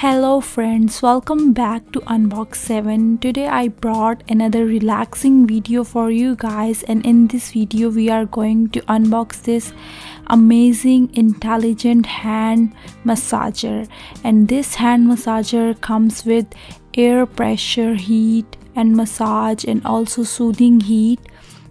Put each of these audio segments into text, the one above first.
Hello friends, welcome back to Unbox 7. Today I brought another relaxing video for you guys, and in this video we are going to unbox this amazing intelligent hand massager. And this hand massager comes with air pressure, heat and massage, and also soothing heat.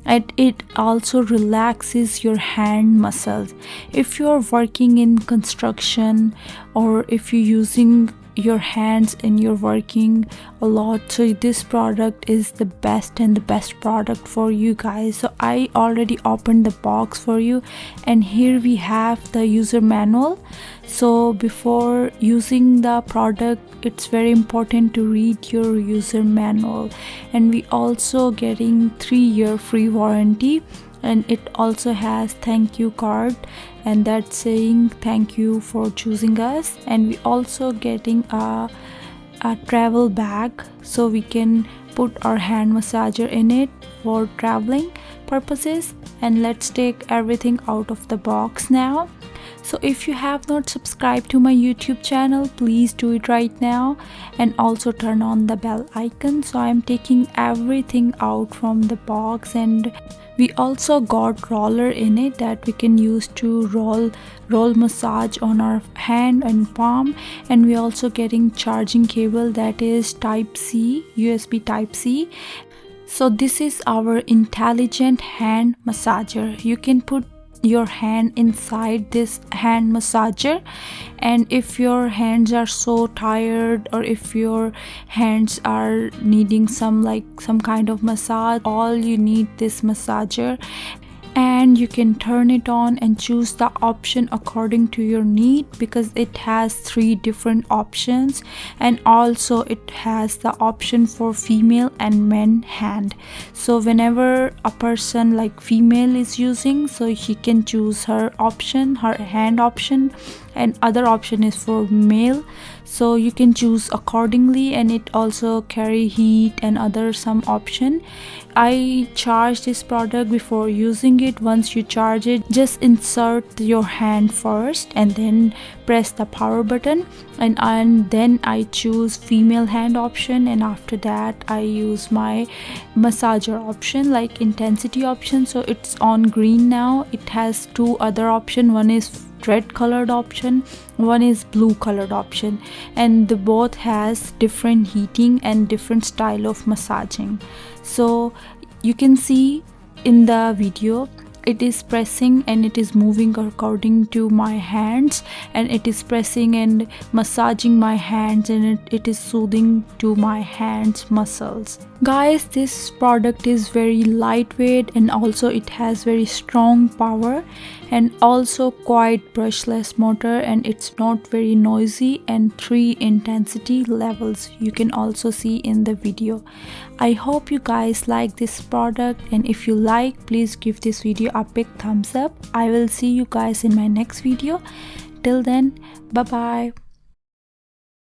And it also relaxes your hand muscles. If you're working in construction or if you're using your hands and you're working a lot, so this product is the best and the best product for you guys. So I already opened the box for you, and here we have the user manual. So before using the product, it's very important to read your user manual. And we also getting 3-year free warranty, and it also has thank you card, and that's saying thank you for choosing us. And we also getting a travel bag, so we can put our hand massager in it for traveling purposes. And let's take everything out of the box now. So if you have not subscribed to my YouTube channel, please do it right now, and also turn on the bell icon. So I'm taking everything out from the box, and we also got roller in it that we can use to roll massage on our hand and palm. And we also getting charging cable, that is type C, USB type C. So this is our intelligent hand massager. You can put your hand inside this hand massager, and if your hands are so tired, or if your hands are needing some kind of massage, all you need this massager. And you can turn it on and choose the option according to your need, because it has 3 different options. And also it has the option for female and men hand. So whenever a person like female is using, so she can choose her option, her hand option, and other option is for male, so you can choose accordingly. And it also carry heat and other some option. I charge this product before using it. Once you charge it, just insert your hand first and then press the power button, and then I choose female hand option, and after that I use my massager option, like intensity option. So it's on green now. It has 2 other option, one is red colored option, one is blue colored option, and the both has different heating and different style of massaging. So you can see in the video, it is pressing and it is moving according to my hands, and it is pressing and massaging my hands, and it is soothing to my hands muscles. Guys, this product is very lightweight, and also it has very strong power, and also quite brushless motor, and it's not very noisy, and 3 intensity levels you can also see in the video. I hope you guys like this product, and if you like, please give this video a big thumbs up. I will see you guys in my next video. Till then, bye bye.